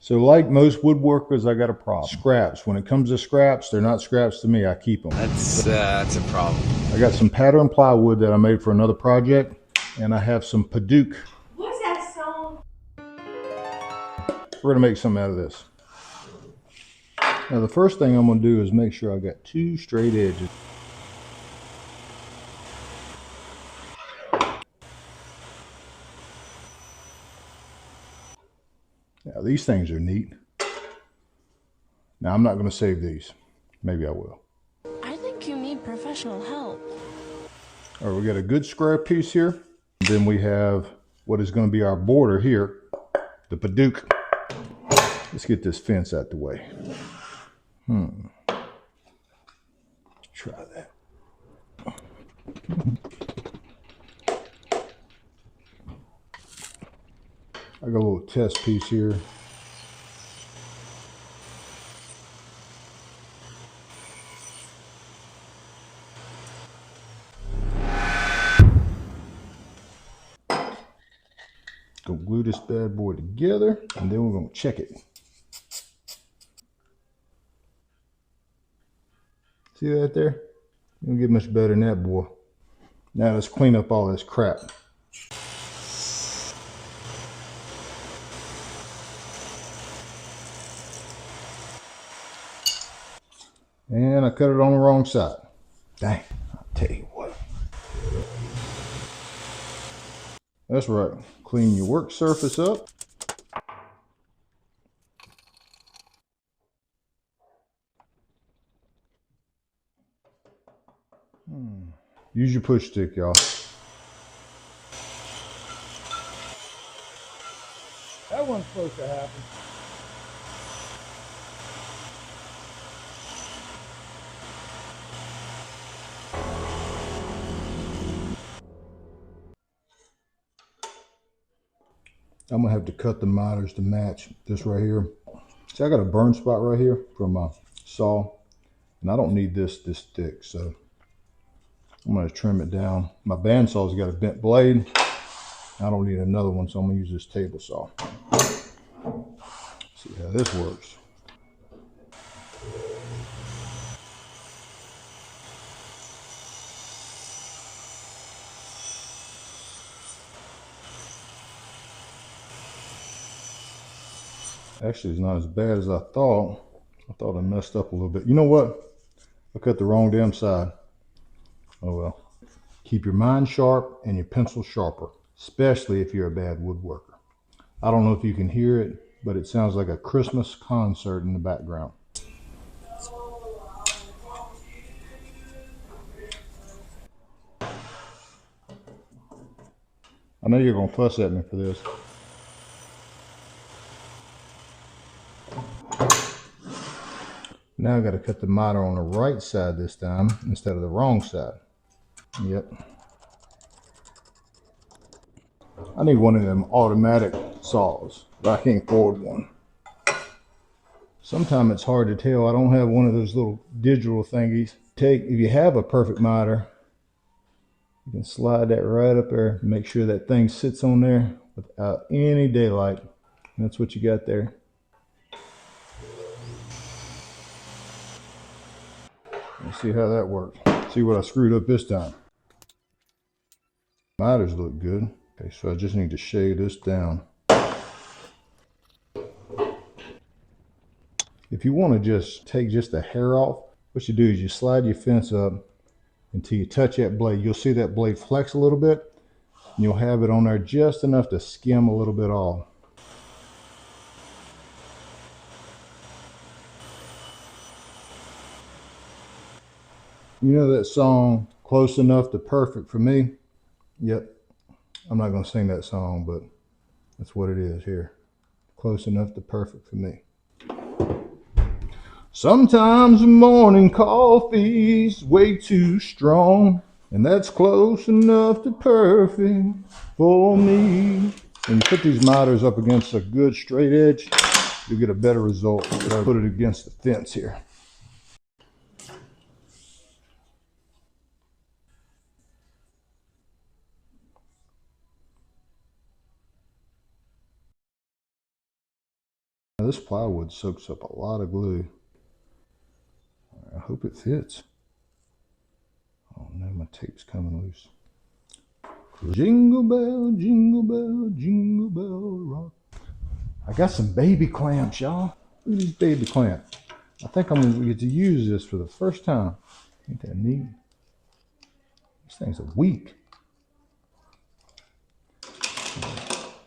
So like most woodworkers, I got a problem. Scraps. When it comes to scraps, they're not scraps to me. I keep them. That's a problem. I got some pattern plywood that I made for another project, and I have some Paduke. What's that song? We're gonna make something out of this. Now the first thing I'm gonna do is make sure I got two straight edges. Now these things are neat. Now I'm not gonna save these. Maybe I will. I think you need professional help. All right, we got a good square piece here. Then we have what is gonna be our border here, the Paduke. Let's get this fence out the way. Try that. I got a little test piece here. Gonna glue this bad boy together, and then we're gonna check it. See that there? You don't get much better than that, boy. Now let's clean up all this crap. And I cut it on the wrong side. Dang, I'll tell you what. That's right, clean your work surface up. Use your push stick, y'all. That wasn't supposed to happen. I'm gonna have to cut the miters to match this right here. See, I got a burn spot right here from my saw, and I don't need this thick, so I'm gonna trim it down. My bandsaw's got a bent blade. I don't need another one, so I'm gonna use this table saw. See how this works. Actually, it's not as bad as I thought. I thought I messed up a little bit. You know what? I cut the wrong damn side. Oh well. Keep your mind sharp and your pencil sharper, especially if you're a bad woodworker. I don't know if you can hear it, but it sounds like a Christmas concert in the background. I know you're gonna fuss at me for this. Now I gotta cut the miter on the right side this time instead of the wrong side. Yep. I need one of them automatic saws, but I can't afford one. Sometimes it's hard to tell. I don't have one of those little digital thingies. If you have a perfect miter, you can slide that right up there and make sure that thing sits on there without any daylight. And that's what you got there. Let's see how that works. See what I screwed up this time. Miters look good. Okay, so I just need to shade this down. If you want to just take just the hair off, what you do is you slide your fence up until you touch that blade. You'll see that blade flex a little bit, and you'll have it on there just enough to skim a little bit off. You know that song, Close Enough to Perfect for Me? Yep. I'm not going to sing that song, but that's what it is here. Close enough to perfect for me. Sometimes the morning coffee's way too strong, and that's close enough to perfect for me. When you put these miters up against a good straight edge, you'll get a better result. So I put it against the fence here. Now this plywood soaks up a lot of glue. I hope it fits. Oh no, my tape's coming loose. Jingle bell, jingle bell, jingle bell rock. I got some baby clamps, y'all. Look at these baby clamps. I think I'm gonna get to use this for the first time. Ain't that neat? These things are weak.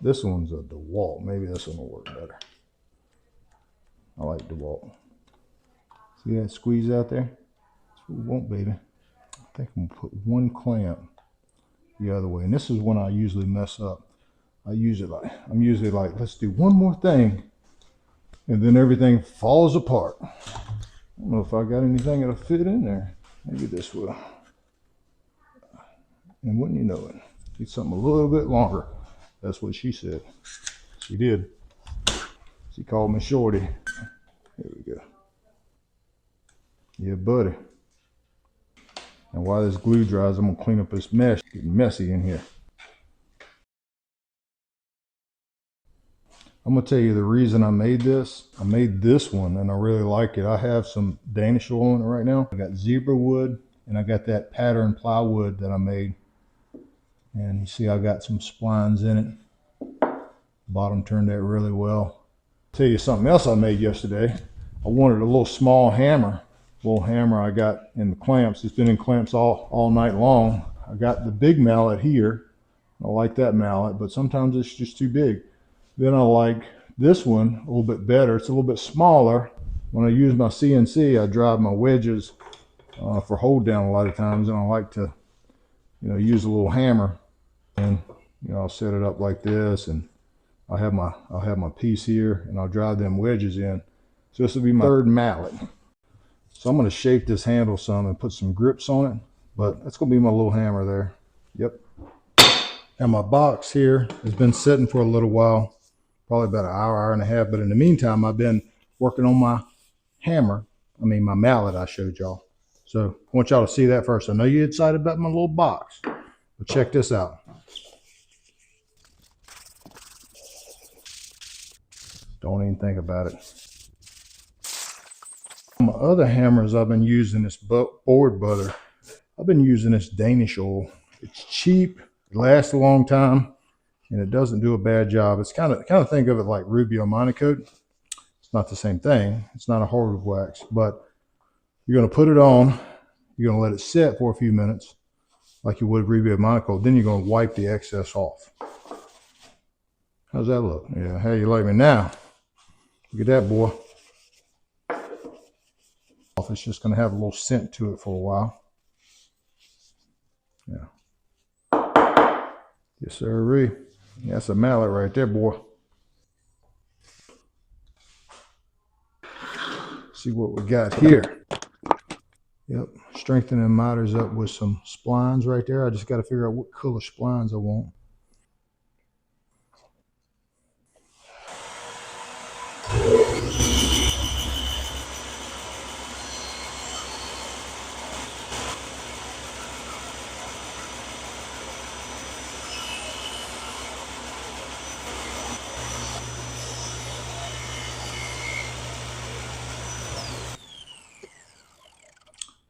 This one's a DeWalt. Maybe this one will work better. I like DeWalt. See that squeeze out there? That's what we want, baby. I think I'm gonna put one clamp the other way. And this is when I usually mess up. I'm usually like, let's do one more thing. And then everything falls apart. I don't know if I got anything that'll fit in there. Maybe this will. And wouldn't you know it, need something a little bit longer. That's what she said. She did. She called me Shorty. There we go. Yeah, buddy. And while this glue dries, I'm gonna clean up this mesh. It's getting messy in here. I'm gonna tell you the reason I made this. I made this one and I really like it. I have some Danish oil in it right now. I got zebra wood and I got that pattern plywood that I made. And you see I got some splines in it. Bottom turned out really well. I'll tell you something else I made yesterday. I wanted a little small hammer. Little hammer I got in the clamps. It's been in clamps all night long. I got the big mallet here. I like that mallet, but sometimes it's just too big. Then I like this one a little bit better. It's a little bit smaller. When I use my CNC, I drive my wedges for hold down a lot of times, and I like to, use a little hammer. And I'll set it up like this, and I'll have my piece here, and I'll drive them wedges in. So this will be my third mallet. So I'm going to shape this handle some and put some grips on it, but that's going to be my little hammer there. Yep. And my box here has been sitting for a little while, probably about an hour and a half. But in the meantime, I've been working on my my mallet I showed y'all. So I want y'all to see that first. I know you're excited about my little box, but check this out. Don't even think about it. My other hammers, I've been using this board butter. I've been using this Danish oil. It's cheap, it lasts a long time, and it doesn't do a bad job. It's kind of think of it like Rubio Monocoat. It's not the same thing. It's not a hardwood wax, but you're going to put it on. You're going to let it sit for a few minutes, like you would Rubio Monocoat. Then you're going to wipe the excess off. How's that look? Yeah, how you like me now? Look at that, boy. It's just going to have a little scent to it for a while. Yeah. Yes, sir. That's a mallet right there, boy. See what we got here. Yep, strengthening miters up with some splines right there. I just got to figure out what color splines I want.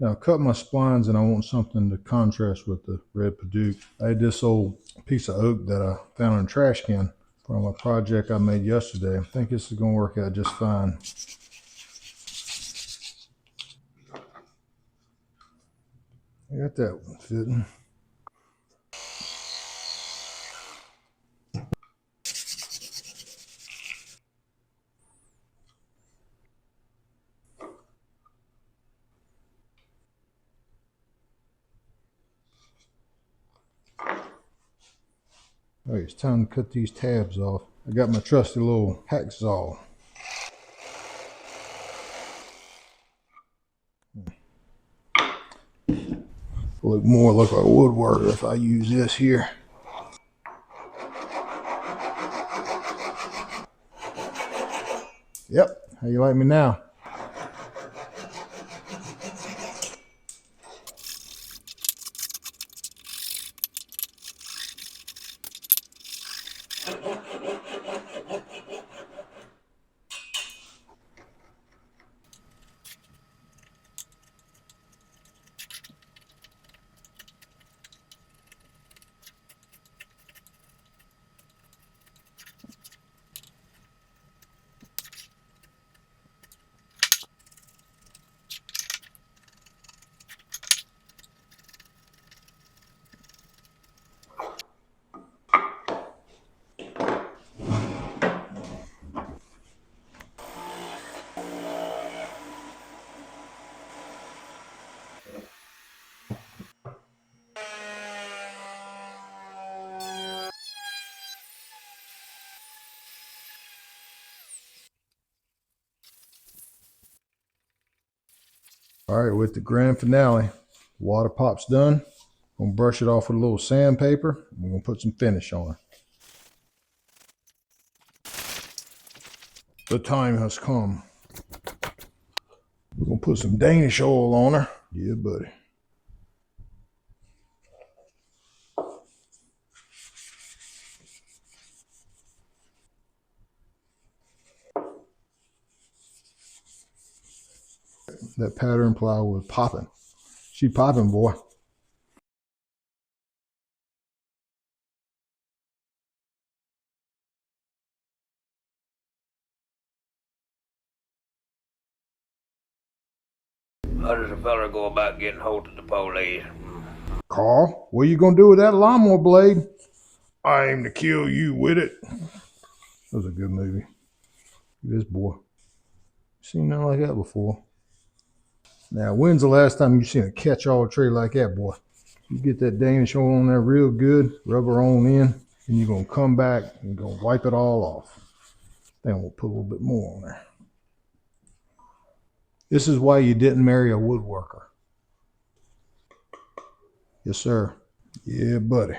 Now I cut my splines and I want something to contrast with the red Paduke. I had this old piece of oak that I found in a trash can from a project I made yesterday. I think this is going to work out just fine. I got that one fitting. All right, it's time to cut these tabs off. I got my trusty little hacksaw. Look like a woodworker if I use this here. Yep, how you like me now? All right, with the grand finale, water pop's done. Gonna brush it off with a little sandpaper. We're gonna put some finish on it. The time has come. We're gonna put some Danish oil on her. Yeah, buddy. That pattern plywood popping. She popping, boy. How does a fella go about getting hold of the police? Carl, what are you gonna do with that lawnmower blade? I aim to kill you with it. That was a good movie. This boy. Seen nothing like that before. Now, when's the last time you seen a catch-all tray like that, boy? You get that Danish oil on there real good, rub her on in, and you're gonna come back and you're gonna wipe it all off. Then we'll put a little bit more on there. This is why you didn't marry a woodworker. Yes, sir. Yeah, buddy.